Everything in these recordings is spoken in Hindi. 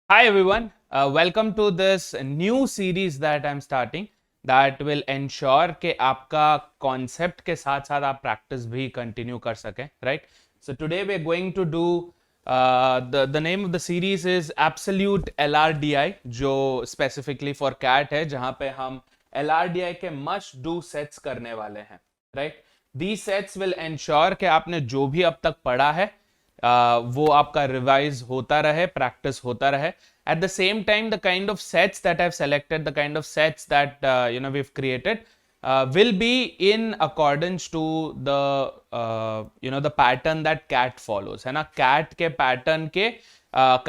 Hi everyone, welcome to this new series that I'm starting that will ensure कि आपका concept के साथ साथ आप practice भी continue कर सकें, right? So today we're going to do the name of the series is Absolute LRDI जो specifically for CAT है जहाँ पे हम LRDI के must do sets करने वाले हैं, right? These sets will ensure कि आपने जो भी अब तक पढ़ा है वो आपका रिवाइज होता रहे, प्रैक्टिस होता रहे. At the same time, the kind of sets that I've selected, the kind of sets that we've created, will be in accordance to the pattern that cat follows. है ना, cat के pattern के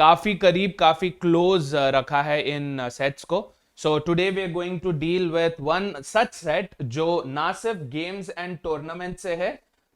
काफी करीब, काफी close रखा है इन sets को. So today we are going to deal with one such set जो ना सिर्फ games and tournament से है,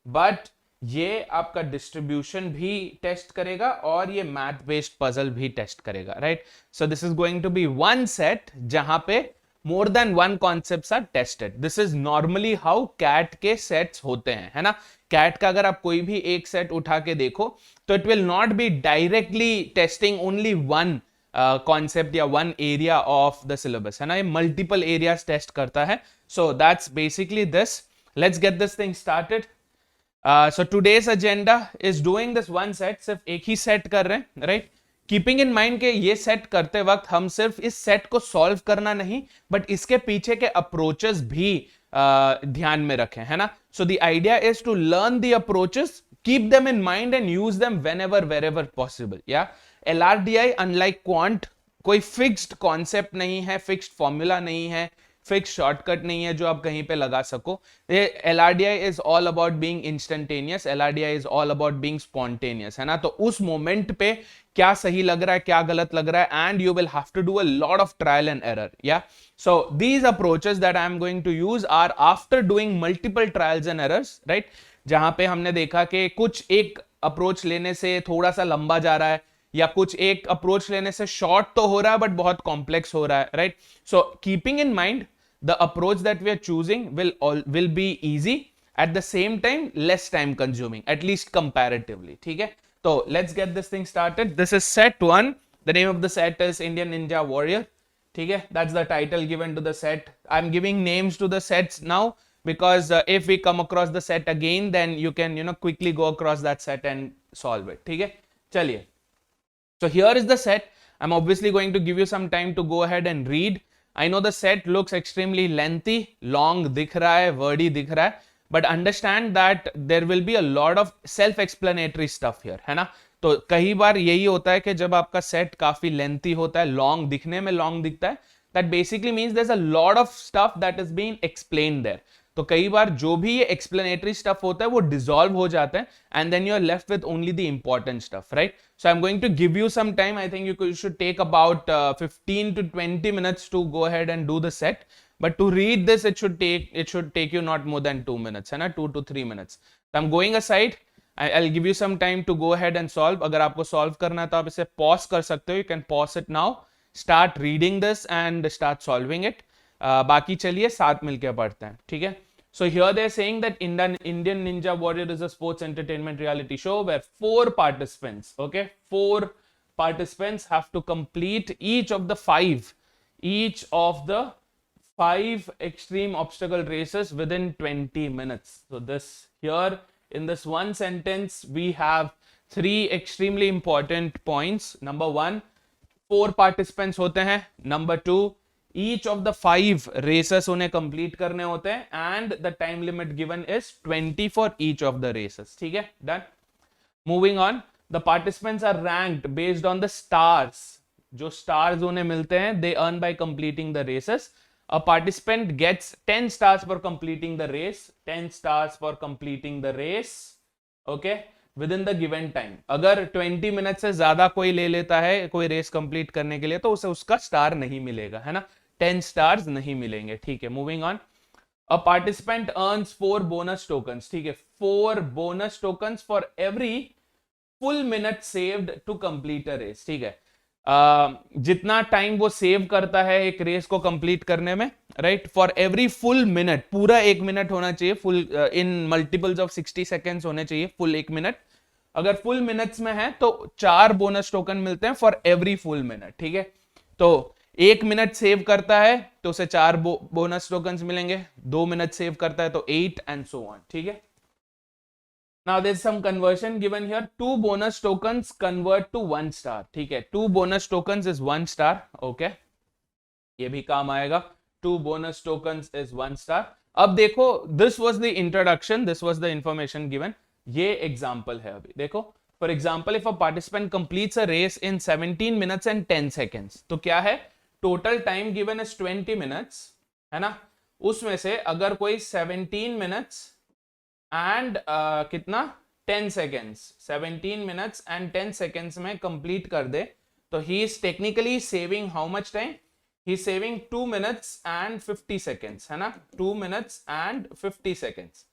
but ये आपका डिस्ट्रीब्यूशन भी टेस्ट करेगा और ये मैथ बेस्ड पजल भी टेस्ट करेगा, right? So this is going to be one set जहां पे more than one concepts are tested. This is normally how CAT के सेट्स होते हैं, है ना. कैट का अगर आप कोई भी एक सेट उठा के देखो तो it will not be directly testing only one concept या one area of the syllabus, है ना. ये मल्टीपल एरियाज टेस्ट करता है. So that's basically this. Let's get this thing started. So today's agenda is doing this one set. सिर्फ एक ही सेट कर रहे हैं, राइट? कीपिंग इन माइंड के ये सेट करते वक्त हम सिर्फ इस सेट को सॉल्व करना नहीं, बट इसके पीछे के अप्रोचेस भी ध्यान में रखें, है ना. So the idea is to learn the approaches, keep them in mind and use them whenever wherever possible. या एलआरडीआई अनलाइक क्वांट कोई फिक्स्ड कॉन्सेप्ट नहीं है, फिक्स्ड फॉर्मूला नहीं है, फिक्स शॉर्टकट नहीं है जो आप कहीं पे लगा सको. LRDI is all about being instantaneous, LRDI is all about being spontaneous, है ना. तो उस मोमेंट पे क्या सही लग रहा है, क्या गलत लग रहा है, and you will have to do a lot of trial and error. Yeah so these approaches that I am going to use are after doing multiple trials and errors, right? जहां पे हमने देखा कि कुछ एक अप्रोच लेने से थोड़ा सा लंबा जा रहा है, या कुछ एक अप्रोच लेने से शॉर्ट तो हो रहा है बट बहुत कॉम्प्लेक्स हो रहा है, right? So keeping in mind the approach that we are choosing will be easy, at the same time less time consuming, at least comparatively. ठीक है, तो let's get this thing started. This is set 1. The name of the set is Indian Ninja Warrior. ठीक है, that's the title given to the set. I'm giving names to the sets now because if we come across the set again, then you can quickly go across that set and solve it. ठीक है, चलिए. So here is the set. I'm obviously going to give you some time to go ahead and read. I know the set looks extremely lengthy, long दिख रहा है, wordy दिख रहा है, but understand that there will be a lot of self-explanatory stuff here, है ना. तो कई बार यही होता है कि जब आपका सेट काफी lengthy होता है, long दिखने में long दिखता है, that basically means there's a lot of stuff that is being explained there. तो कई बार जो भी ये एक्सप्लेनेटरी स्टफ होता है वो डिसॉल्व हो जाता है and then you are left with only the important stuff, right? So I am going to give you some time. I think you should take about 15 to 20 minutes to go ahead and do the set, but to read this it should take you not more than 2 minutes, है ना, 2 to 3 minutes. So I'm going aside. I'll give you some time to go ahead and solve. अगर आपको solve करना है तो आप इसे pause कर सकते हो. You can pause it now, start reading this and start solving it. बाकी चलिए साथ मिलकर पढ़ते हैं, ठीक है. So here they're saying that Indian Ninja Warrior is a sports entertainment reality show where 4 participants, okay, 4 participants have to complete each of the 5 extreme obstacle races within 20 minutes. So this here in this one sentence we have 3 extremely important points. Number 1, 4 participants होते हैं. Number 2, each of the 5 races उन्हें complete करने होते हैं and the time limit given is 20 for each of the races. ठीक है, done. Moving on, the participants are ranked based on the stars. जो stars उन्हें मिलते हैं they earn by completing the races. A participant gets 10 stars for completing the race, 10 stars for completing the race, okay, within the given time. अगर 20 मिनट से ज्यादा कोई ले लेता है कोई रेस कंप्लीट करने के लिए तो उसे उसका स्टार नहीं मिलेगा, है ना. 10 स्टार्स नहीं मिलेंगे, ठीक है. Moving on, a participant earns 4 bonus tokens, ठीक है, 4 bonus tokens for every full minute saved to complete a race, ठीक है. जितना टाइम वो सेव करता है एक रेस को कंप्लीट करने में, right, for every full minute, पूरा 1 मिनट होना चाहिए, full in multiples of 60 seconds होने चाहिए, फुल 1 मिनट. अगर फुल मिनट्स में है तो 4 बोनस टोकन मिलते हैं फॉर एवरी फुल मिनट, ठीक है। तो 1 मिनट सेव करता है तो उसे 4 बोनस टोकन मिलेंगे, 2 मिनट सेव करता है तो 8 एंड सो ऑन, ठीक है। Now there's some conversion given here. 2 bonus tokens convert to 1 star. ठीक है, 2 bonus tokens is 1 star. Okay, ये भी काम आएगा. 2 bonus tokens is 1 star. अब देखो, this was the introduction, this was the information given. ये example है अभी देखो. For example, if a participant completes a race in 17 minutes and 10 seconds, तो क्या है? Total time given is 20 minutes, है ना? उसमें से अगर कोई 17 minutes एंड कितना 10 सेकेंड्स 17 मिनट्स एंड 10 सेकेंड्स में कंप्लीट कर दे तो he is technically saving how much time, he is saving 2 minutes and 50 seconds, है ना, 2 मिनट्स एंड 50 सेकेंड्स।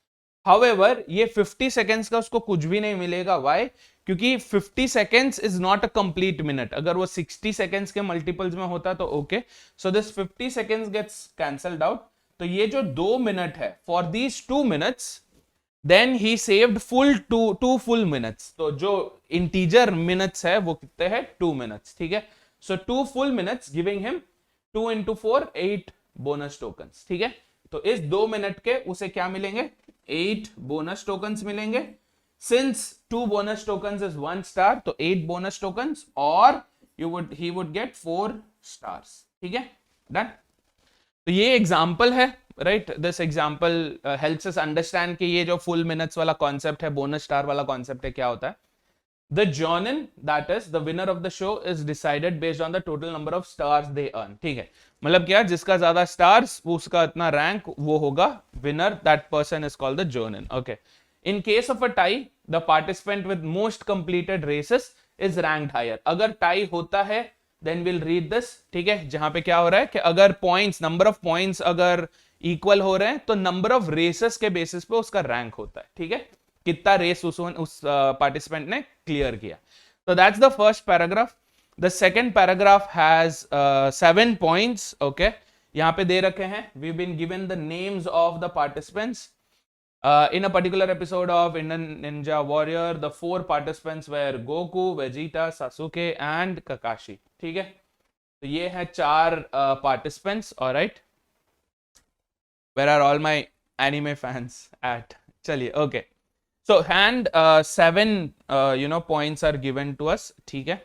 हाउएवर ये 50 सेकेंड्स का उसको कुछ भी नहीं मिलेगा, व्हाई? क्योंकि 50 seconds is not a complete minute. अगर वो 60 सेकेंड्स के मल्टीपल्स में होता तो okay, so this 50 seconds gets cancelled out. तो ये जो 2 मिनट है, for these 2 minutes then he saved full 2 full minutes. तो जो इंटीजर मिनट्स है वो कितने हैं? 2 मिनट्स, ठीक है। सो 2 full minutes giving him 2 into 4 8 bonus tokens, ठीक है। तो इस 2 मिनट के उसे क्या मिलेंगे? 8 बोनस टोकन्स मिलेंगे। Since 2 bonus tokens is 1 star, तो 8 बोनस टोकन्स और ही वुड गेट 4 स्टार्स, ठीक है। डन। तो ये एग्जाम्पल है, right. This example helps us understand कि ये जो फुल मिनट्स वाला कॉन्सेप्ट है, बोनस स्टार वाला कॉन्सेप्ट है, क्या होता है। The Jonin, that is the winner of the show, is decided based on the total number of stars they earn, ठीक है। मतलब क्या, जिसका ज्यादा स्टार्स उसका इतना रैंक वो होगा winner, that person is called the Jonin, okay. In case of a tie, the participant with most completed races is ranked higher. अगर टाई होता है देन विल रीड दिस, ठीक है, जहां पे क्या हो रहा है कि अगर पॉइंट्स, नंबर ऑफ पॉइंट्स अगर इक्वल हो रहे हैं तो नंबर ऑफ रेसेस के बेसिस पे उसका रैंक होता है, ठीक है, कितना रेस उस पार्टिसिपेंट ने क्लियर किया। तो that's the first paragraph. The second paragraph has 7 points, okay. यहां पे दे रखे हैं, we been given the names of the participants in a particular episode of Indian Ninja Warrior. The 4 participants were Goku, Vegeta, Sasuke and Kakashi, ठीक है। तो ये है 4 participants, alright. Where are all my anime fans at? चलिए, okay. So and 7 points are given to us, ठीक है।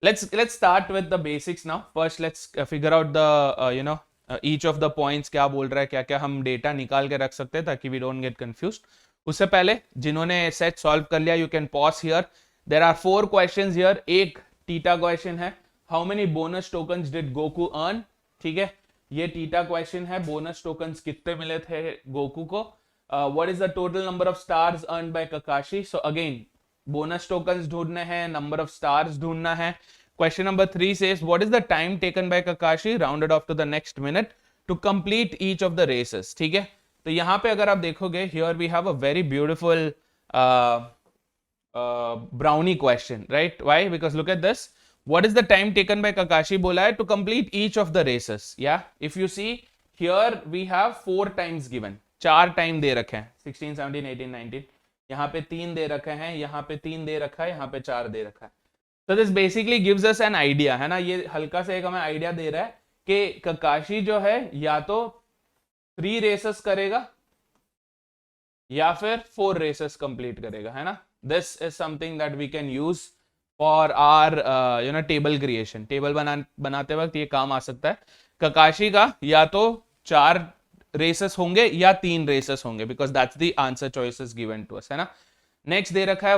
Let's start with the basics now. First let's figure out the each of the points क्या बोल रहा है, क्या क्या हम डेटा निकाल के रख सकते हैं ताकि we don't get confused. उससे पहले जिन्होंने सेट सॉल्व कर लिया, you can pause here. There are 4 questions here. एक टीटा क्वेश्चन है, how many bonus tokens did Goku earn, ठीक है, ये टीटा क्वेश्चन है, बोनस टोकन्स कितने मिले थे गोकू को। what is the total number of stars earned by Kakashi? So again bonus tokens ढूंढने हैं, नंबर ऑफ स्टार्स ढूंढना है। Question number 3 says, what is the time taken by Kakashi rounded off to the next minute to complete each of the races, ठीक है। तो यहाँ पे अगर आप देखोगे, here we have a very beautiful brownie question, right? Why? Because look at this. What is the time taken by Kakashi बोला है to complete each of the races, yeah? If you see here we have 4 times given, 4 time दे रखे हैं, 16, 17, 18, 19, यहाँ पे 3 दे रखे हैं, यहाँ पे 3 दे रखा है, यहाँ पे 4 दे रखा है। So this basically gives us an idea, है ना, ये हल्का सा एक हमें आइडिया दे रहा है कि ककाशी जो है या तो 3 रेसेस करेगा या फिर 4 रेसेस कंप्लीट करेगा, है ना। This is something that we can use for our table creation. Table बनाते वक्त ये काम आ सकता है। ककाशी का या तो 4 रेसेस होंगे या 3 रेसेस होंगे, because that's the answer choices given to us, है ना। नेक्स्ट दे रखा है,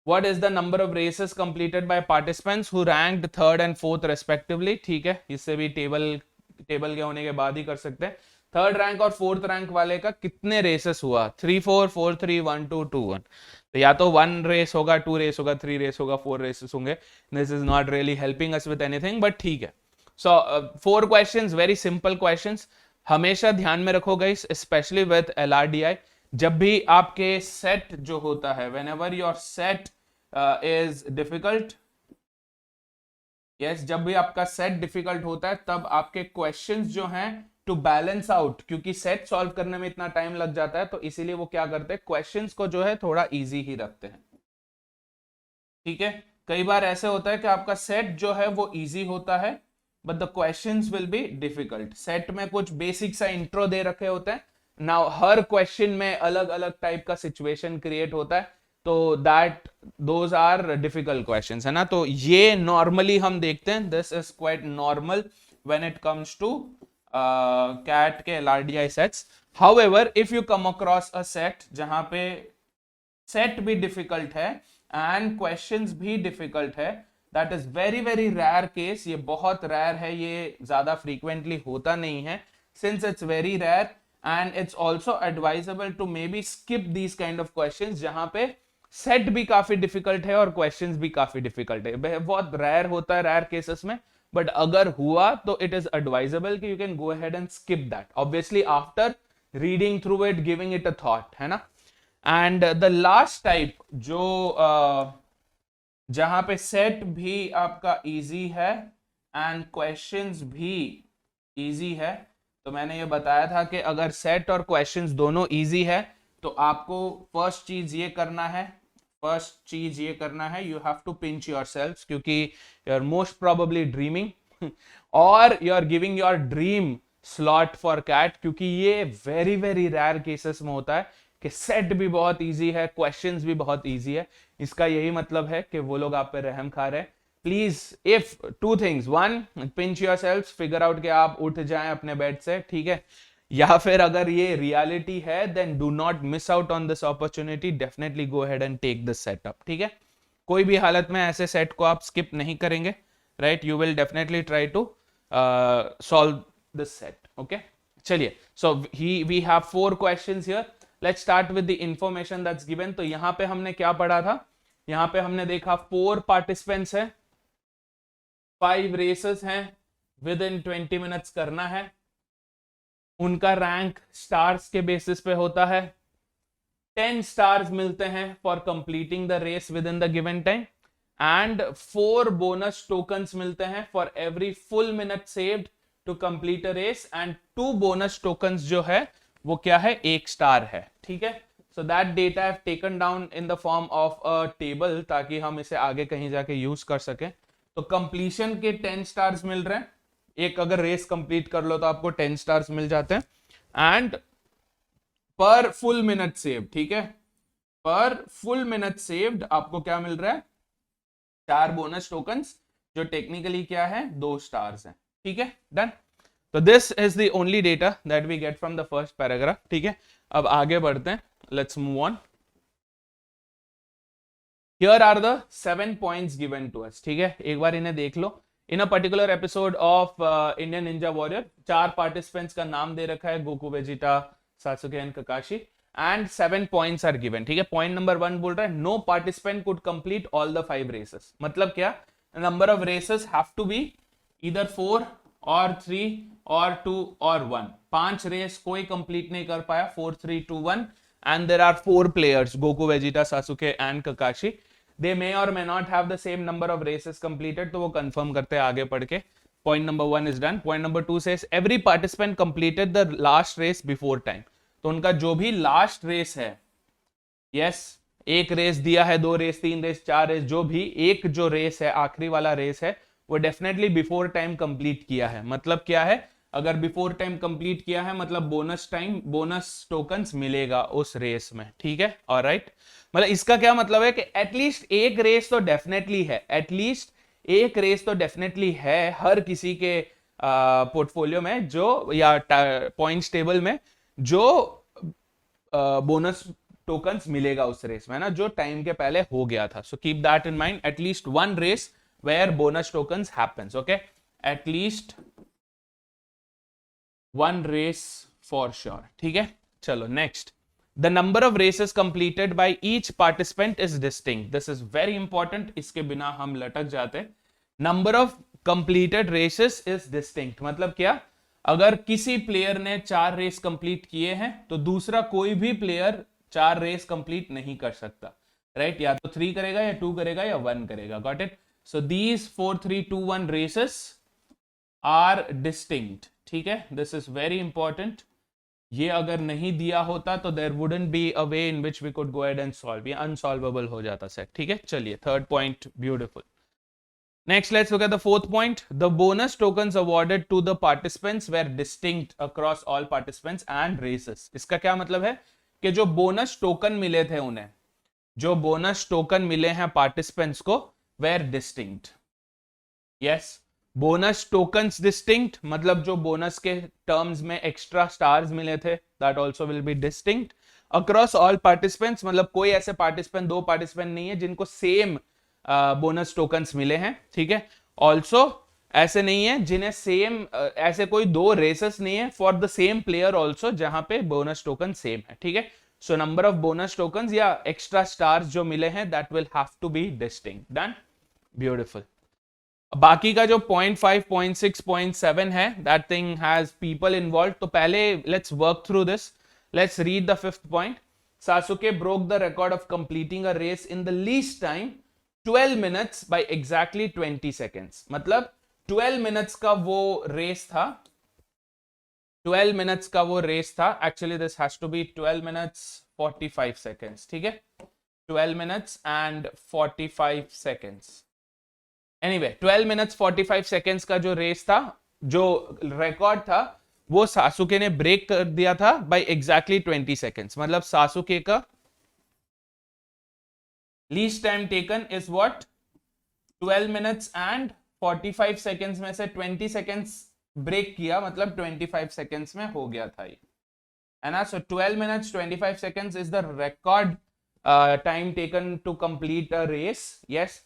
what is the number of races completed by participants who ranked 3rd and 4th respectively, ठीक है, इससे भी टेबल के होने के बाद ही कर सकते हैं। 3rd रैंक और 4th रैंक वाले का कितने रेसेस हुआ, 3 4 4 3 1 2 2 1। तो या तो 1 रेस होगा, 2 रेस होगा, 3 रेस होगा, 4 रेसेस होंगे। This is not really helping us with anything, but ठीक है। सो 4 क्वेश्चंस, वेरी सिंपल क्वेश्चंस। हमेशा ध्यान में रखो गाइस, स्पेशली विद LRDI, जब भी आपके सेट जो होता है, whenever your set is difficult, yes, जब भी आपका सेट डिफिकल्ट होता है तब आपके क्वेश्चंस जो हैं टू बैलेंस आउट, क्योंकि सेट सॉल्व करने में इतना टाइम लग जाता है, तो इसीलिए वो क्या करते हैं, क्वेश्चंस को जो है थोड़ा इजी ही रखते हैं। ठीक है, कई बार ऐसे होता है कि आपका सेट जो है वो इजी होता है but the questions will be difficult. Set में कुछ बेसिक सा इंट्रो दे रखे होते हैं, नाउ हर क्वेश्चन में अलग अलग टाइप का सिचुएशन क्रिएट होता है, तो that those are difficult questions, है ना। तो ये नॉर्मली हम देखते हैं, this is quite normal when it comes to CAT के LRDI sets. However if you come across a set जहां पे सेट भी डिफिकल्ट है एंड क्वेश्चंस भी डिफिकल्ट है, that is very very rare case, ये बहुत रेयर है, ये ज्यादा फ्रीक्वेंटली होता नहीं है। Since it's very rare and it's also advisable to maybe skip these kind of questions जहां पे सेट भी काफी डिफिकल्ट है और क्वेश्चंस भी काफी डिफिकल्ट है। बहुत रेयर होता है, रेयर केसेस में, बट अगर हुआ तो इट इज एडवाइजेबल कि you can go ahead and skip that, obviously after reading through it, giving it a thought, है ना। एंड द लास्ट टाइप जो जहां पे सेट भी आपका इजी है एंड क्वेश्चंस भी इजी है, तो मैंने ये बताया था कि अगर सेट और क्वेश्चंस दोनों इजी है तो आपको फर्स्ट चीज ये करना है, you have to pinch yourselves, क्योंकि you are most probably dreaming और you are giving your dream slot for CAT, क्योंकि ये वेरी वेरी रेयर केसेस में होता है कि सेट भी बहुत इजी है, क्वेश्चंस भी बहुत इजी है। इसका यही मतलब है कि वो लोग आप पे रहम खा रहे हैं। Please if two things, one, pinch yourselves, figure out कि आप उठ जाएं अपने बेड से, ठीक है, या फिर अगर ये रियलिटी है then do not miss out on this opportunity, definitely go ahead and take this setup, ठीक है। कोई भी हालत में ऐसे सेट को आप स्किप नहीं करेंगे, right, you will definitely try to solve this set, okay. चलिए, so we have 4 questions here, let's start with the information that's given. तो यहां पे हमने क्या पढ़ा था, यहां पे हमने देखा 4 पार्टिसिपेंट्स हैं, 5 रेसेस हैं, विद इन 20 मिनट्स करना है, उनका रैंक स्टार्स के बेसिस पे होता है, 10 स्टार्स मिलते हैं for completing the race within the given time and 4 bonus tokens मिलते हैं for every full minute saved to complete a race and 2 bonus tokens जो है वो क्या है, 1 स्टार है, ठीक है। So that data I have taken down in the form of a table ताकि हम इसे आगे कहीं जाके यूज कर सकें। तो कंप्लीशन के 10 स्टार्स मिल रहे हैं, एक अगर रेस कंप्लीट कर लो तो आपको 10 स्टार्स मिल जाते हैं एंड पर फुल मिनट सेव, ठीक है, पर फुल मिनट सेव्ड आपको क्या मिल रहा है, 4 बोनस टोकन्स जो टेक्निकली क्या है, 2 स्टार्स हैं, ठीक है, डन। तो this is the only data that we get from the first paragraph, ठीक है। अब आगे बढ़ते हैं, let's move on. Here are the 7 points given to us, ठीक है, एक बार इन्हें देख लो। In a particular episode of Indian Ninja Warrior 4 participants का नाम दे रखा है, Goku, Vegeta, Sasuke and Kakashi, and 7 points are given, ठीक है। पॉइंट नंबर 1 बोल रहा है no participant could complete all the 5 races, मतलब क्या, number of races have to be either 4 और 3 और 2 और 1, 5 रेस कोई कंप्लीट नहीं कर पाया, 4 3 2 1, and there are 4 players, Goku, Vegeta, Sasuke and Kakashi, they may or may not have the same number of races completed, तो वो कंफर्म करते हैं आगे पढ़ के। Point number 1 is done. Point number 2 says every participant completed the last race before time, तो उनका जो भी लास्ट रेस है, यस, एक रेस दिया है, 2 रेस, 3 रेस, 4 रेस, जो भी एक जो रेस है, आखिरी वाला रेस है, वो डेफिनेटली बिफोर टाइम कंप्लीट किया है। मतलब क्या है, अगर बिफोर टाइम कंप्लीट किया है मतलब बोनस टोकन्स मिलेगा उस रेस में, ठीक है, ऑलराइट। मतलब इसका क्या मतलब है कि एटलीस्ट एक रेस तो डेफिनेटली है, एटलीस्ट एक रेस तो डेफिनेटली है हर किसी के पोर्टफोलियो में, जो या पॉइंट्स टेबल में जो बोनस टोकन्स मिलेगा उस रेस में, ना, जो टाइम के पहले हो गया था। So keep that in mind, at least 1 race where bonus tokens happens, okay, at least 1 race for sure, ठीक है। चलो next, the number of races completed by each participant is distinct, this is very important, इसके बिना हम लटक जाते। Number of completed races is distinct मतलब क्या, अगर किसी प्लेयर ने 4 रेस कंप्लीट किए हैं तो दूसरा कोई भी प्लेयर 4 रेस कंप्लीट नहीं कर सकता, राइट, या तो 3 करेगा या 2 करेगा या 1 करेगा, got it. So these 4 3 2 1 races are distinct, ठीक है, दिस इज वेरी इंपॉर्टेंट। ये अगर नहीं दिया होता तो there wouldn't be a way in which we could go ahead and solve, ये अनसॉल्वेबल हो जाता सेट। ठीक है, चलिए third point, beautiful. Next, let's look at the fourth point. The bonus tokens awarded to the participants were distinct across all participants and races. इसका क्या मतलब है कि जो बोनस टोकन मिले थे उन्हें, जो बोनस टोकन मिले हैं पार्टिसिपेंट्स को, where distinct. Yes, bonus tokens distinct मतलब जो बोनस के टर्म्स में एक्स्ट्रा स्टार्स मिले थे, that also will be distinct across all participants, मतलब कोई ऐसे पार्टिसिपेंट, दो पार्टिसिपेंट नहीं है जिनको सेम बोनस टोकन्स मिले हैं। ठीक है, ऑल्सो ऐसे नहीं है जिन्हें सेम, ऐसे कोई दो रेसेस नहीं है for the same player also जहां पे बोनस टोकन सेम है। ठीक है, so number of bonus tokens या एक्स्ट्रा स्टार्स जो मिले हैं that will have to be distinct. Done, beautiful. बाकी का जो 0.5, 0.6, 0.7 है, that thing has people involve. तो पहले let's work through this, let's read the fifth point. Sasuke broke the record of completing a race in the least time 12 minutes by exactly 20 seconds। मतलब 12 minutes का वो रेस था, 12 minutes का वो रेस था। Actually this has to be 12 minutes 45 seconds। ठीक है, 12 minutes and 45 seconds। Anyway 12 minutes 45 seconds का जो रेस था, जो रिकॉर्ड था, वो सासुके ने ब्रेक कर दिया था बाय एग्जैक्टली 20 seconds। मतलब सासुके का least time taken is what, 12 minutes and 45 seconds में से 20 seconds ब्रेक किया, मतलब 25 seconds में हो गया था ये, है ना। So 12 minutes 25 seconds is the record time taken to complete a race. Yes,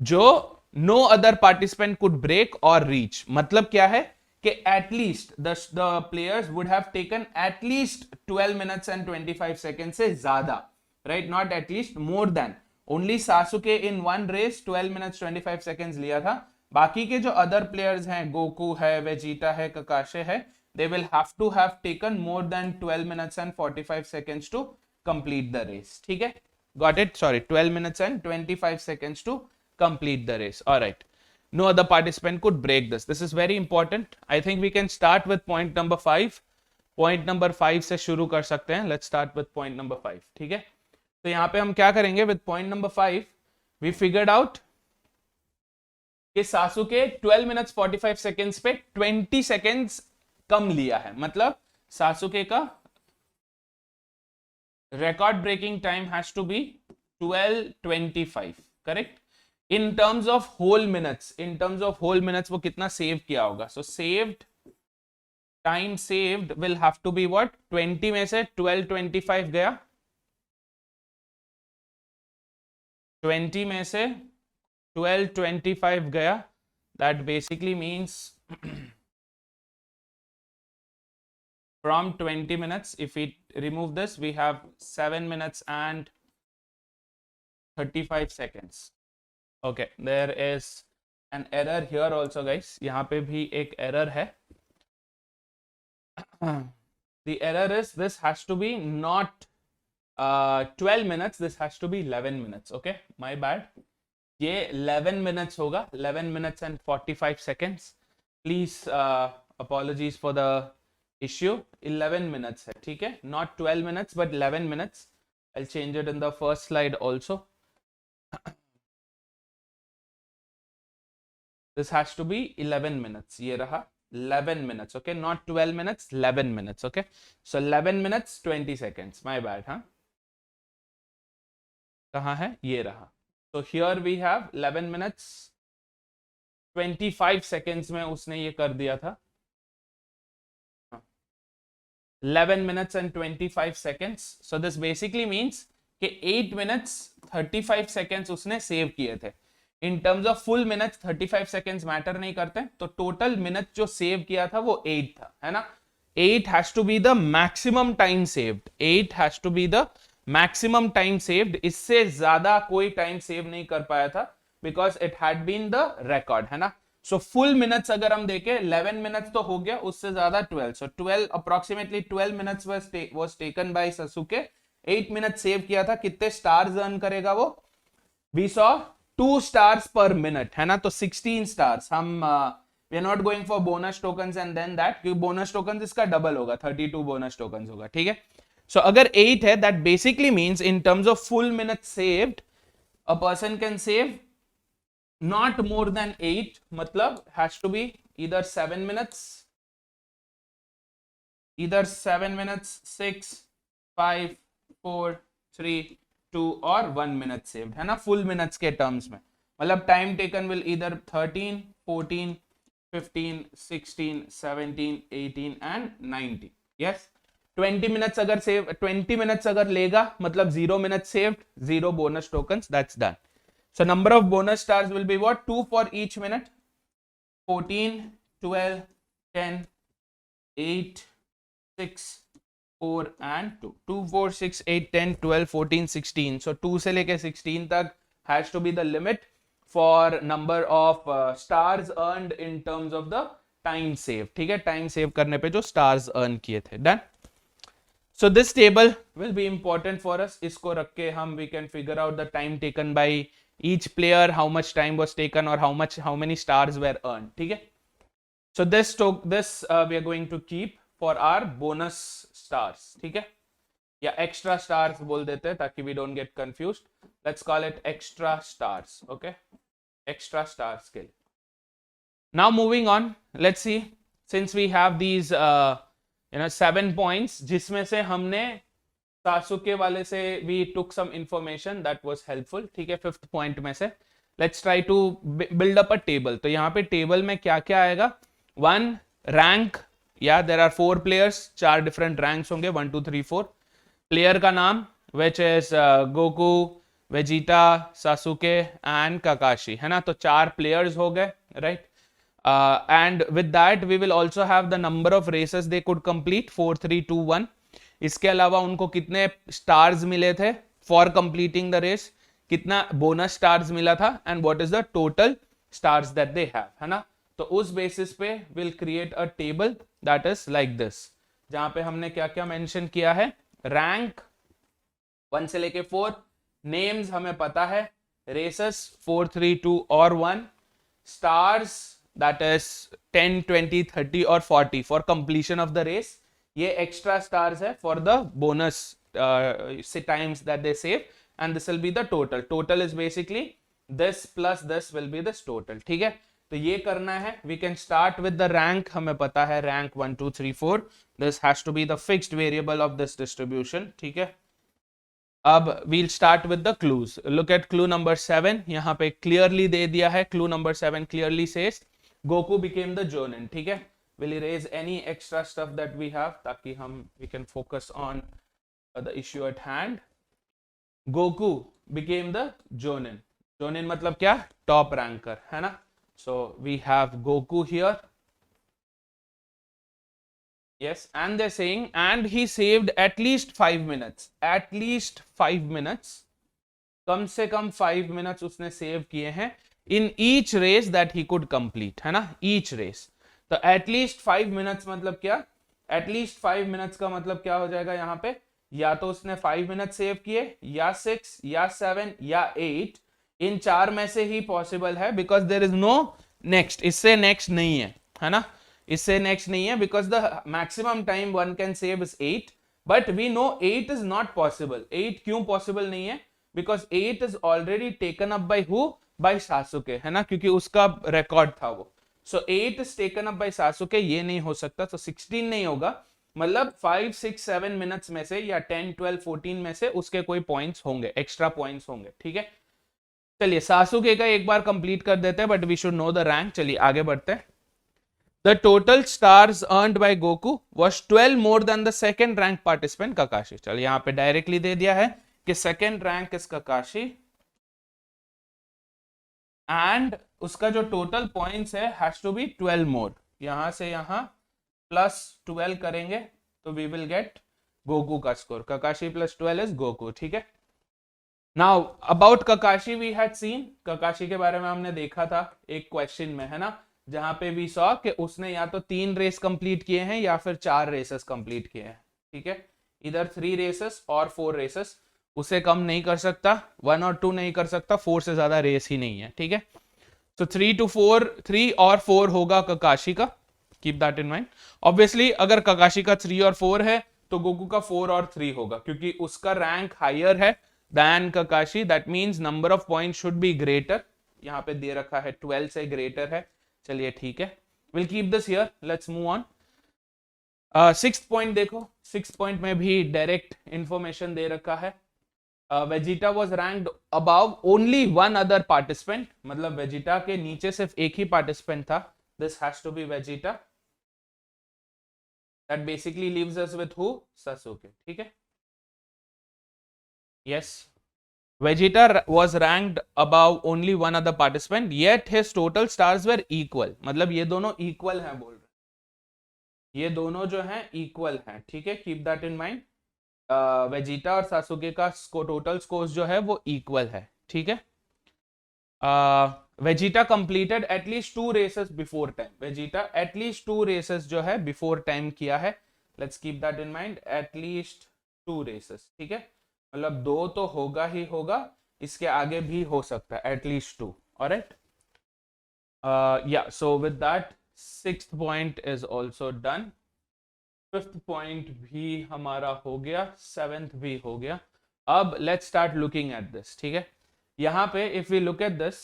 जो no other participant could break or reach. मतलब क्या है कि at least the players would have taken at least 12 minutes and 25 seconds से ज्यादा, right, not at least, more than. Only Sasuke in one race 12 minutes 25 seconds लिया था। बाकी के जो अदर प्लेयर्स हैं, गोकू है, वेजिटा है, ककाशे है, they will have to have taken more than 12 minutes and 45 seconds to complete the race। ठीक है, got it, sorry, 12 minutes and 25 seconds to complete the race। all right, no other participant could break this, this is very important। I think we can start with point number 5। point number 5 से शुरू कर सकते हैं, let's start with point number 5। ठीक है, तो यहां पे हम क्या करेंगे, with point number 5 we figured out कि सासुके 12 minutes 45 seconds पे 20 seconds कम लिया है। मतलब सासुके का record breaking time has to be 12:25, correct. In terms of whole minutes, in terms of whole minutes वो कितना सेव किया होगा। So saved time, saved will have to be what, 20 में से 12:25 गया, 20 में से 12:25 गया, that basically means from 20 minutes, if we remove this, we have 7 minutes and 35 seconds। okay, there is an error here also guys, यहाँ पे भी एक error है। the error is this has to be not 12 minutes, this has to be 11 minutes। okay, my bad, ये 11 minutes होगा, 11 minutes and 45 seconds। please apologies for the issue, 11 minutes है, ठीक है, not 12 minutes but 11 minutes। I'll change it in the first slide also। this has to be 11 minutes, ये रहा 11 minutes। okay, not 12 minutes, 11 minutes। okay, so 11 minutes 20 seconds, my bad। हाँ, कहाँ है, ये रहा। so here we have 11 minutes 25 seconds में उसने ये कर दिया था, 11 minutes and 25 seconds। so this basically means कि 8 minutes 35 seconds उसने सेव किए थे। इन terms of full minutes 35 seconds matter नहीं करते, तो टोटल मिनट जो सेव किया था वो 8 था, है ना। 8 has to be the maximum time saved, 8 has to be the maximum time saved. इससे ज्यादा कोई टाइम सेव नहीं कर पाया था because it had been the record, है ना। सो फुल मिनट्स अगर हम देखें 11 मिनट्स तो हो गया, उससे ज्यादा 12। सो 12 approximately 12 minutes was taken by सासुके। 8 minute save किया था, कितने स्टार्स अर्न करेगा वो, we saw 2 stars per minute, है ना। तो 16 stars हम we are not going for bonus tokens and then that, क्योंकि बोनस टोकन्स इसका डबल होगा, 32 बोनस टोकन्स होगा, ठीक है। सो अगर 8 है, that basically means in terms of full minute saved a person can save not more than 8, मतलब has to be either 7 minutes, 6, 5, 4, 3, 2 और 1 minute saved, है ना, फुल मिनट्स के टर्म्स में। मतलब टाइम टेकन विल इधर 13, 14, 15, 16, 17, 18 एंड 19। यस, 20 मिनट्स अगर सेव 20 मिनट्स अगर लेगा मतलब 0 minute saved, 0 bonus tokens, that's done. So number of bonus stars will be what? 2 for each minute. 14, 12, 10, 8, 6, 4 and 2. 2, 4, 6, 8, 10, 12, 14, 16. So 2 से लेके 16 तक has to be the limit for number of stars earned in terms of the time save. ठीक है, time save करने पे जो stars earn किए थे. Done? So this table will be important for us. इसको रख के हम we can figure out the time taken by each player, how much time was taken or how many stars were earned. ठीक है, so this we are going to keep for our bonus stars. ठीक है, या extra stars बोल देते हैं ताकि we don't get confused. Let's call it extra stars. Okay, extra stars के लिए. Now moving on, let's see, since we have these 7 points जिसमें से हमने सासुके वाले से we took some information that was helpful. ठीक है, 5th पॉइंट में से let's try to build up a table. तो यहाँ पे टेबल में क्या क्या आएगा? 1 रैंक, या there are 4 players, 4 different ranks होंगे, 1 2 3 4. प्लेयर का नाम which is Goku, Vegeta, Sasuke and काकाशी, है ना। तो 4 प्लेयर्स हो गए, right. and with that we will also have the number of races they could complete, 4 3 2 1. इसके अलावा उनको कितने स्टार्स मिले थे फॉर कंप्लीटिंग द रेस, कितना बोनस स्टार्स मिला था, and what is the total stars that they have, है ना। तो उस बेसिस पे will create a table that is like this, जहां पे हमने क्या क्या मेंशन किया है, रैंक 1 से लेके 4, नेम्स हमें पता है, रेसेस 4 3 2 और 1, स्टार्स दैट इज 10 20 30 और 40 for completion of the race, ये एक्स्ट्रा स्टार्स है for the bonus times that they save, and this will be the total. Total is basically this plus this will be this total. ठीक है, तो ये करना है. We can start with the rank. हमें पता है rank 1 2 3 4. This has to be the fixed variable of this distribution. ठीक है, अब we'll start with the clues. Look at clue number 7. यहाँ पे क्लियरली दे दिया है. Clue number 7 clearly says Goku became the jonin. ठीक है, will erase any extra stuff that we have ताकि हम we can focus on the issue at hand. Goku became the Jonin. Jonin मतलब क्या? Top ranker, है ना? So we have Goku here. Yes, and they're saying and he saved at least 5 minutes. At least 5 minutes. कम से कम 5 minutes उसने save किए हैं in each race that he could complete, है ना? Each race. तो एटलीस्ट 5 मिनट्स मतलब क्या? एटलीस्ट 5 मिनट्स का मतलब क्या हो जाएगा यहाँ पे? या तो उसने 5 मिनट सेव किए, या 6 या 7 या 8. इन 4 में से ही पॉसिबल है, because there is no next. इससे नेक्स्ट नहीं है ना? इससे नेक्स्ट नहीं है, because the maximum time one can save is 8. But we know 8 is not possible. 8 क्यों पॉसिबल नहीं है? Because 8 is already taken up by who? By Sasuke, है ना, क्योंकि उसका रिकॉर्ड था वो. So 8 is taken up by Sasuke, ये नहीं हो सकता. तो 16 नहीं होगा, मतलब 5 6 7 मिनट्स में से या 10 12 14 में से उसके कोई पॉइंट्स होंगे, एक्स्ट्रा पॉइंट्स होंगे. ठीक है, चलिए सासुके का एक बार कंप्लीट कर देते हैं, but we should know the rank. चलिए आगे बढ़ते हैं. The total stars earned by Goku was 12 more than the second rank participant Kakashi. चलिए यहाँ पे डायरेक्टली दे दिया है कि second rank is Kakashi, and उसका जो टोटल पॉइंट्स है हैज टू बी 12 मोर. यहां से यहां प्लस 12 करेंगे तो वी विल गेट गोकू का score. Kakashi plus 12 is Goku. ठीक है, now about Kakashi we had seen. Kakashi के बारे में हमने देखा था एक क्वेश्चन में, है ना, जहां पे वी सॉ कि उसने या तो 3 रेस कंप्लीट किए हैं या फिर 4 रेसेस कंप्लीट किए हैं. ठीक है, इधर 3 रेसेस और 4 रेसेस. उसे कम नहीं कर सकता, 1 और 2 नहीं कर सकता, 4 से ज्यादा रेस ही नहीं है. ठीक है, So 3 to 4, 3 और 4 होगा ककाशी का, keep that in mind. Obviously अगर ककाशी का 3 और 4 है तो गोकू का 4 और 3 होगा, क्योंकि उसका रैंक हायर है than Kakashi. That means number of point should be greater. यहाँ पे दे रखा है 12 से ग्रेटर है. चलिए ठीक है, will keep this here. Let's move on. 6th point देखो, 6th पॉइंट में भी डायरेक्ट इंफॉर्मेशन दे रखा है. Vegeta was ranked above only one other participant. मतलब वेजिटा के नीचे सिर्फ एक ही पार्टिसिपेंट था. This has to be Vegeta. That basically leaves us with who? Sasuke. ठीक है, yes. Vegeta was ranked above only one other participant, yet his total stars were equal. मतलब ये दोनों equal हैं बोल रहे हैं, ये दोनों जो हैं equal हैं. ठीक है, keep that in mind. Vegeta और सासुके का टोटल स्कोर्स जो है वो इक्वल है. ठीक है. Vegeta completed at least 2 races before time. Vegeta at least 2 races जो है बिफोर टाइम किया है. Let's keep that in mind, at least 2 races. ठीक है, मतलब 2 तो होगा ही होगा, इसके आगे भी हो सकता है, एटलीस्ट 2. ऑलराइट, या so with that 6th point is also done. 5th point भी हमारा हो गया, 7th भी हो गया. अब let's start looking at this. ठीक है, यहाँ पे if we look at this,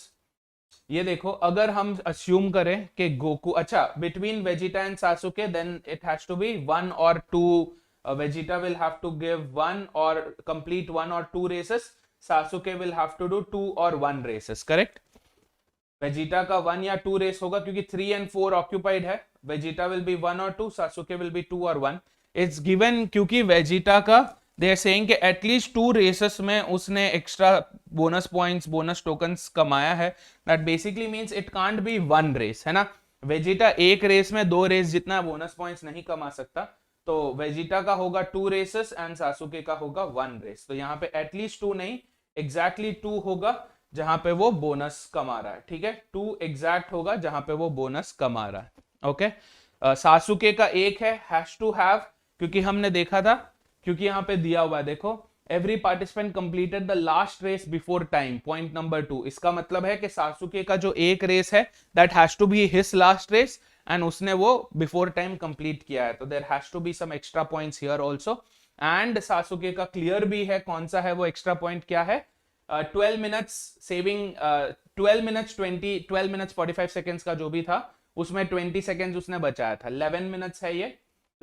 ये देखो, अगर हम अस्यूम करें कि गोकू, अच्छा, between Vegeta and Sasuke, then it has to be 1 और 2. Vegeta will have to give 1 or complete 1 or 2 races. Sasuke will have to do 2 or 1 races. Correct? Vegeta का 1 या 2 रेस होगा, क्योंकि 3 and 4 occupied है. Vegeta will be 1 or 2, Sasuke will be 2 or 1. It's given क्योंकि Vegeta का they are saying कि एटलीस्ट 2 रेसेस में उसने extra bonus points, bonus tokens कमाया है. That basically means it can't be 1 race, है ना. वेजिटा एक रेस में 2 रेस जितना बोनस पॉइंट्स नहीं कमा सकता. तो वेजिटा का होगा 2 रेसेस एंड सासुके का होगा 1 रेस. तो यहाँ पे एटलीस्ट 2 नहीं, एग्जैक्टली 2 होगा जहां पे वो बोनस कमा रहा है. ठीक है, 2 एग्जैक्ट होगा जहां पे वो बोनस कमा रहा है. ओके, सासुके का 1 है, हैज टू हैव, क्योंकि हमने देखा था, क्योंकि यहाँ पे दिया हुआ है, देखो, every participant completed the last race before time. Point number 2, इसका मतलब है कि सासुके का जो एक रेस है that has to be his last race and उसने वो बिफोर टाइम कंप्लीट किया है. तो there has to be some extra points here also. And Sasuke का क्लियर भी है. कौन सा है वो एक्स्ट्रा पॉइंट, क्या है? 12 मिनट्स सेविंग, 12 मिनट्स 45 सेकेंड्स का जो भी था, उसमें 20 सेकेंड्स उसने बचाया था. 11 मिनट्स है ये.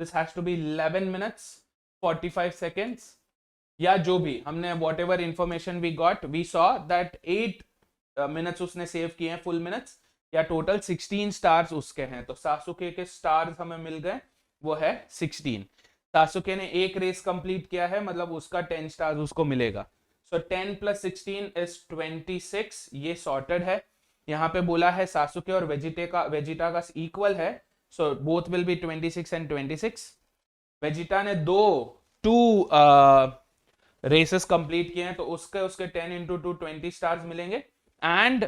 This has to be 11 minutes 45 seconds, या जो भी हमने whatever information we got, we saw that 8 minutes उसने सेव किए हैं, फुल मिनट्स, या टोटल 16 स्टार्स उसके हैं. तो सासुके के स्टार्स हमें मिल गए, वो है 16. सासुके ने एक रेस कंप्लीट किया है, मतलब उसका 10 स्टार्स उसको मिलेगा. सो 10 + 16 इज 26. ये सॉर्टेड है. यहाँ पे बोला है सासुके और वेजिटा का इक्वल है, so both will be 26 and 26. Vegeta ने 2 रेसेस कंप्लीट किए हैं, तो उसके 10 × 2 20 स्टार्स मिलेंगे. एंड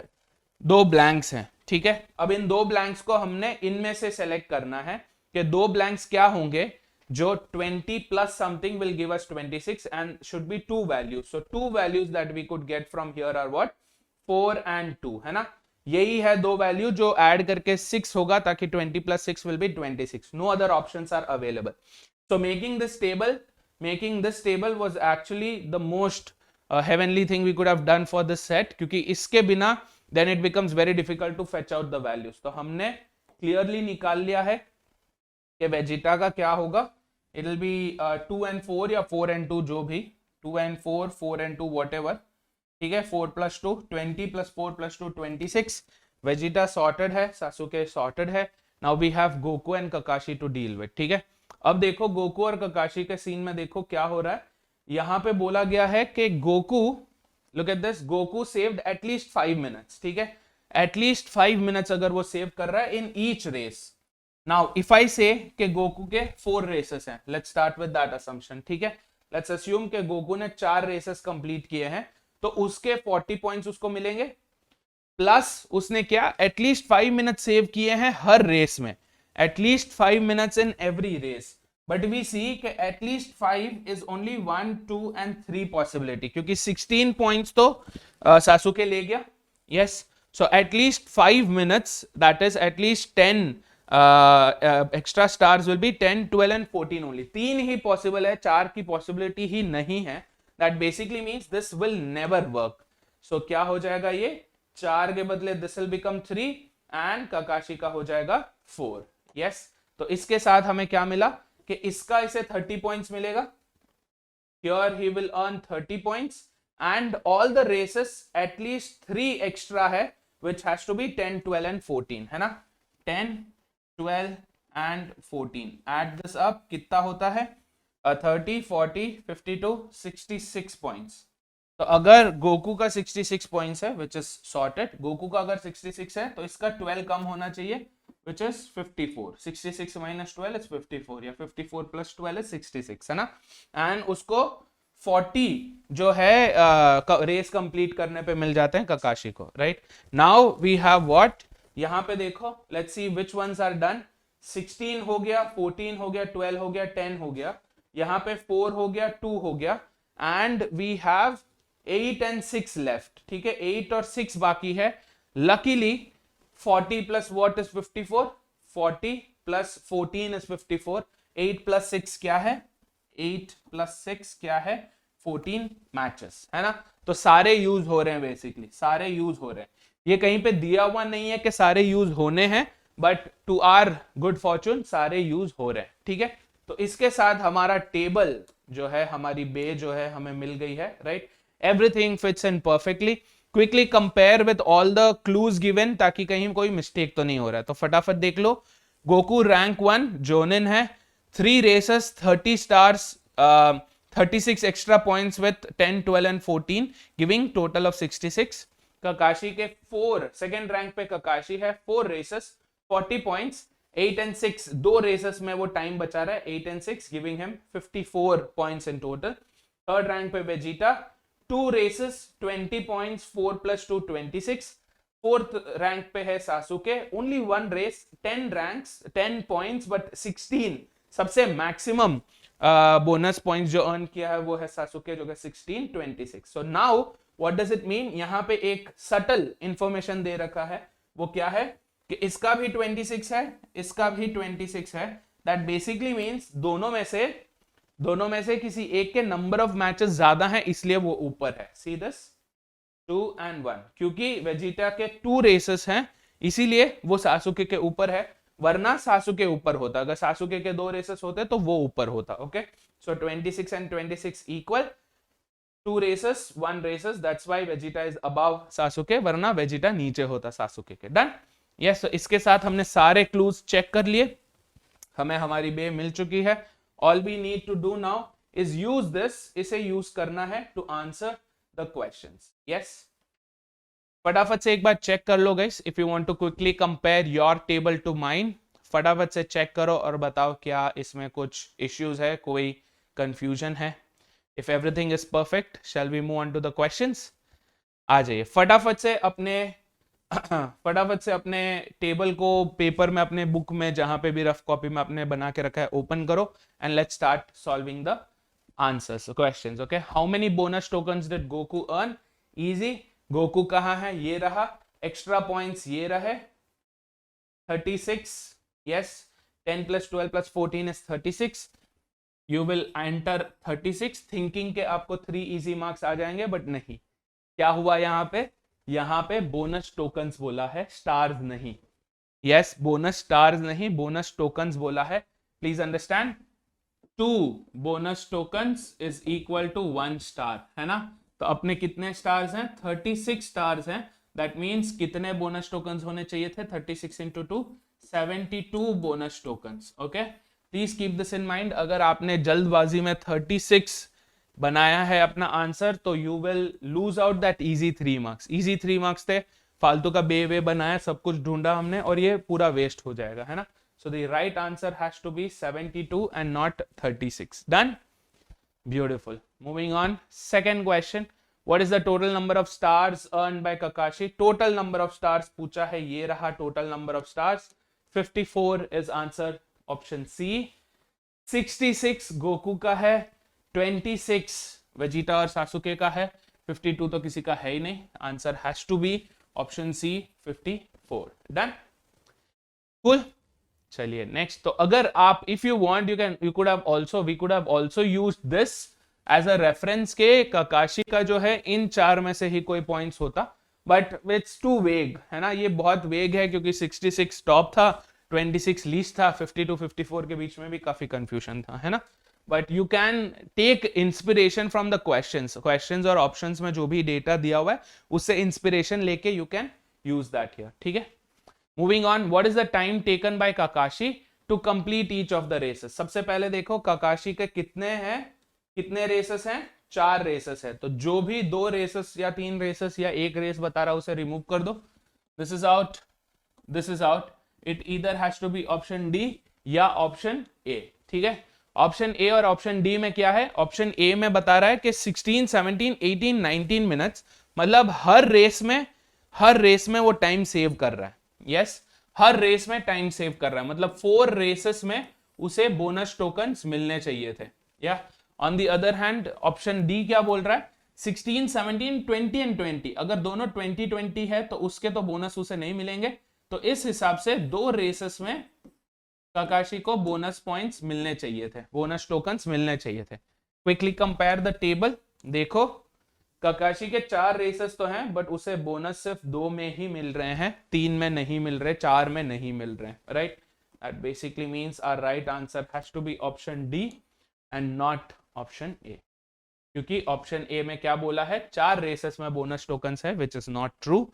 2 ब्लैंक्स हैं. ठीक है, अब इन 2 ब्लैंक्स को हमने इनमें से सेलेक्ट करना है कि 2 ब्लैंक्स क्या होंगे जो 20 + something will give us 26 and should be 2 values. So 2 values that we could get from here are what? 4 and 2, है ना. यही है 2 वैल्यू जो ऐड करके 6 होगा, ताकि 20 + 6 will be 26. No other options are available. So making this table was actually the most heavenly thing we could have done for this set, क्योंकि इसके बिना then it becomes very difficult to fetch out the values. तो हमने clearly निकाल लिया है कि वेजिटा का क्या होगा. it will be 2 and 4 या 4 and 2, जो भी, 2 and 4, 4 and 2, whatever. ठीक है, 4 + 2 20 + 4 + 2 26. वेजिटा सॉर्टेड है, सासुके सॉर्टेड है. Now we have Goku and Kakashi to deal with. ठीक है, अब देखो गोकू और ककाशी के सीन में देखो क्या हो रहा है. यहां पे बोला गया है कि Goku, look at this, Goku saved at least 5 minutes. ठीक है, एटलीस्ट 5 मिनट्स अगर वो सेव कर रहा है in each race. Now if I say कि गोकू के 4 रेसेस हैं, let's start with that assumption. ठीक है, लेट्स अस्यूम कि गोकू ने 4 रेसेस कंप्लीट किए हैं, तो उसके 40 पॉइंट्स उसको मिलेंगे, प्लस उसने क्या, एटलीस्ट 5 मिनट सेव किए हैं हर रेस में, at least 5 minutes in every race. But we see कि at least 5 is only 1, 2 and 3 possibility, क्योंकि 16 पॉइंट्स तो सासुके ले गया. Yes, So at least 5 minutes, that is at least 10 extra stars will be 10, 12 and 14 only. 3 he possible है, 4 की possibility ही नहीं है. That basically means this will never work. So क्या हो जाएगा ये? 4 के बदले this will become 3 and Kakashi का हो जाएगा 4. Yes. तो इसके साथ हमें क्या मिला कि इसका इसे 30 points मिलेगा. Here he will earn 30 points and all the races at least 3 extra है which has to be 10, 12 and 14 है ना. 10, 12 and 14. Add this up कितना होता है? 30, 40, 52, 66 points. तो अगर गोकू का 66 points है which is sorted, गोकू का अगर 66 है तो इसका 12 कम होना चाहिए which is 54. 66 minus 12 is 54 या 54 plus 12 is 66 है ना. एंड उसको 40 जो है रेस कंप्लीट करने पे मिल जाते हैं ककाशी को. Right now we have what, यहां पे देखो, let's see which ones are done. 16 हो गया, 14 हो गया, 12 हो गया, 10 हो गया, यहां पे 4 हो गया, 2 हो गया and we have 8 and 6 left. ठीक है, 8 और 6 बाकी है. Luckily 40 plus what is 54? 40 plus 14 is 54. 8 plus 6 क्या है? 8 plus 6 क्या है? 14 मैचेस है ना. तो सारे यूज हो रहे हैं, बेसिकली सारे यूज हो रहे हैं. ये कहीं पे दिया हुआ नहीं है कि सारे यूज होने हैं, but to our good fortune सारे यूज हो रहे हैं. ठीक है, तो इसके साथ हमारा टेबल जो है, हमारी बे जो है हमें मिल गई है. Right, everything fits in perfectly. Quickly compare with all the clues given ताकि कहीं कोई मिस्टेक तो नहीं हो रहा है. तो फटाफट देख लो. गोकू रैंक 1 जोनिन है, 3 races, 30 stars, 36 extra points with 10, 12 and 14 giving total of 66. ककाशी के 4 सेकेंड रैंक पे ककाशी है, 4 रेसेस, 40 points, 8 and 6 दो रेसेस में वो टाइम बचा रहा है, 8 and 6 giving him 54 points in total. Third rank पे Vegeta, 2 races, 20 points, 4 plus 2 26. Fourth rank पे है Sasuke, only 1 race, 10 ranks, 10 points but 16 सबसे मैक्सिमम बोनस पॉइंट्स जो अर्न किया है वो है सासुके जो है 16, 26. So now what does it mean? यहाँ पे एक सटल इंफॉर्मेशन दे रखा है. वो क्या है कि इसका भी 26 है, इसका भी 26 है. दैट बेसिकली मींस दोनों में से किसी एक के नंबर ऑफ मैचेस ज्यादा हैं, इसलिए वो ऊपर है. सी दिस 2 and 1, क्योंकि वेजिटा के 2 रेसेस हैं इसीलिए वो सासुके के ऊपर है, वरना सासुके ऊपर होता. अगर सासुके के 2 रेसेस होते तो वो ऊपर होता. Okay, so 26 and 26 equal, 2 races 1 races, that's why Vegeta is above Sasuke, वरना वेजिटा नीचे होता सासुके के. डन. यस, तो इसके साथ हमने सारे क्लूज चेक कर लिए, हमें हमारी बे मिल चुकी है. All we need to do now is use this, इसे यूज करना है to answer the questions. Yes, फटाफट से एक बार चेक कर लो guys. If you want to quickly compare your table to mine, फटाफट से चेक करो और बताओ क्या इसमें कुछ इश्यूज है, कोई कंफ्यूजन है. If everything is perfect, shall we move on to the questions. आ जाइए फटाफट से अपने टेबल को पेपर में, अपने बुक में, जहां पे भी रफ कॉपी में आपने बना के रखा है, ओपन करो and let's start solving the answers, questions. Okay, how many bonus tokens did Goku earn? Easy. Goku कहाँ है? ये रहा. एक्स्ट्रा पॉइंट्स ये रहे 36. Yes, 10 plus 12 plus 14 is 36. You will enter 36 thinking के आपको 3 इजी मार्क्स आ जाएंगे, बट नहीं. क्या हुआ यहाँ पे बोनस टोकन्स बोला है, स्टार्स नहीं. यस, बोनस स्टार्स नहीं, बोनस टोकन्स बोला है. Please understand, 2 bonus tokens is equal to 1 star, है ना. तो अपने कितने स्टार्स हैं? 36 स्टार्स हैं. दैट मींस कितने बोनस टोकन्स होने चाहिए थे? 36 into 2, 72 bonus tokens. Okay, please keep this in mind. अगर आपने जल्दबाजी में 36 बनाया है अपना आंसर, तो you will lose out that easy 3 marks. Easy 3 marks थे, फालतू का बे बनाया, सब कुछ ढूंढा हमने और ये पूरा वेस्ट हो जाएगा, है ना. So the right answer has to be 72 and not 36. Done. Beautiful. Moving on. Second question. What is the total number of stars earned by Kakashi? Total number of stars पूछा है, ये रहा total number of stars. 54 is answer option C. 66 Goku का है, 26 वेजिटा और सासुके का है, 52 तो किसी का है ही नहीं. Answer has to be option C 54. Done, cool. चलिए नेक्स्ट. तो अगर आप if you want we could have also used this as a reference के काकाशी का जो है इन चार में से ही कोई पॉइंट्स होता, बट इट्स टू वेग, है ना, ये बहुत वेग है क्योंकि 66 टॉप था, 26 लीस्ट था, 50 to 54 के बीच में भी काफी कंफ्यूजन था, है ना. But you can take inspiration from the questions और ऑप्शंस में जो भी डेटा दिया हुआ है उससे इंस्पिरेशन लेके you can use that here. ठीक है. Moving on, what is the time taken by Kakashi to complete each of the races. सबसे पहले देखो काकाशी के कितने रेसेस हैं, 4 रेसेस है. तो जो भी 2 रेसेस या 3 रेसेस या 1 रेस बता रहा है उसे रिमूव कर दो. This is out, this is out. It either has to be option D या ऑप्शन ए. ठीक है. ऑप्शन ए और ऑप्शन डी में क्या है, ऑप्शन ए में बता रहा है कि 16, 17, 18, 19 मिनट्स, मतलब हर रेस में वो टाइम सेव कर रहा है. यस, हर रेस में टाइम सेव कर रहा है, मतलब 4 रेसेस में उसे बोनस टोकन्स मिलने चाहिए थे. या on the other hand option D क्या बोल रहा है, 16, 17, 20 एंड 20, अगर दोनों 20-20 है तो उसके तो बोनस उसे नहीं मिलेंगे. तो इस हिसाब से 2 रेसेस में काकाशी को बोनस पॉइंट्स मिलने चाहिए थे, बोनस टोकन्स मिलने चाहिए थे. Quickly compare the table. देखो काकाशी के 4 रेसेस तो हैं बट उसे बोनस सिर्फ 2 में ही मिल रहे हैं, 3 में नहीं मिल रहे, 4 में नहीं मिल रहे. Right, that basically means our right answer has to be option D and not option A, क्योंकि ऑप्शन ए में क्या बोला है, 4 रेसेस में बोनस टोकन्स है, which is not true.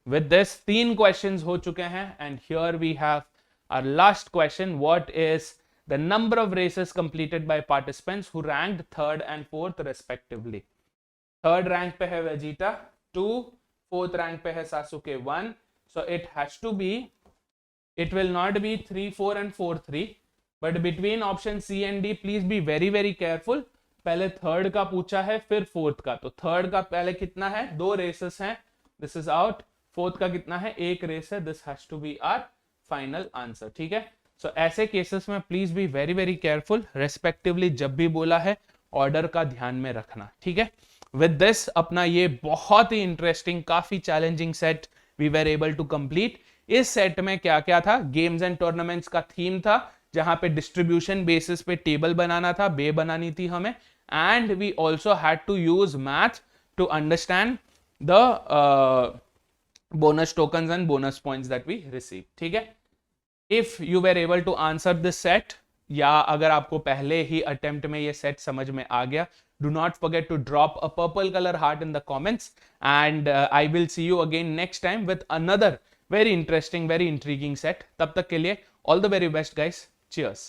With this 3 questions हो चुके हैं and here we have our last question. What is the number of races completed by participants who ranked 3rd and 4th respectively. 3rd rank पे है वेजिटा 2, 4th रैंक पे है Sasuke 1. So it has to be, it will not be 3, 4 and 4, 3, but between option C and D please be very very careful. पहले 3rd का पूछा है फिर 4th का, तो 3rd का पहले कितना है, 2 रेसेस हैं, दिस इज आउट. 4th का कितना है, 1 रेस है, this has to be our final answer. ठीक है. सो ऐसे केसेस में please be very very careful, respectively जब भी बोला है ऑर्डर का ध्यान में रखना. ठीक है. विद दिस अपना ये बहुत ही इंटरेस्टिंग, काफी challenging set we were able to complete. इस सेट में क्या क्या था, गेम्स एंड टूर्नामेंट्स का थीम था जहां पे डिस्ट्रीब्यूशन बेसिस पे टेबल बनाना था, बे बनानी थी हमें, and we also had to use math to understand the bonus tokens and bonus points that we receive. ठीक है. If you were able to answer this set, या अगर आपको पहले ही अटेम्प्ट में ये सेट समझ में आ गया, do not forget to drop a purple color heart in the comments, and I will see you again next time with another very interesting, very intriguing set. तब तक के लिए all the very best guys. Cheers.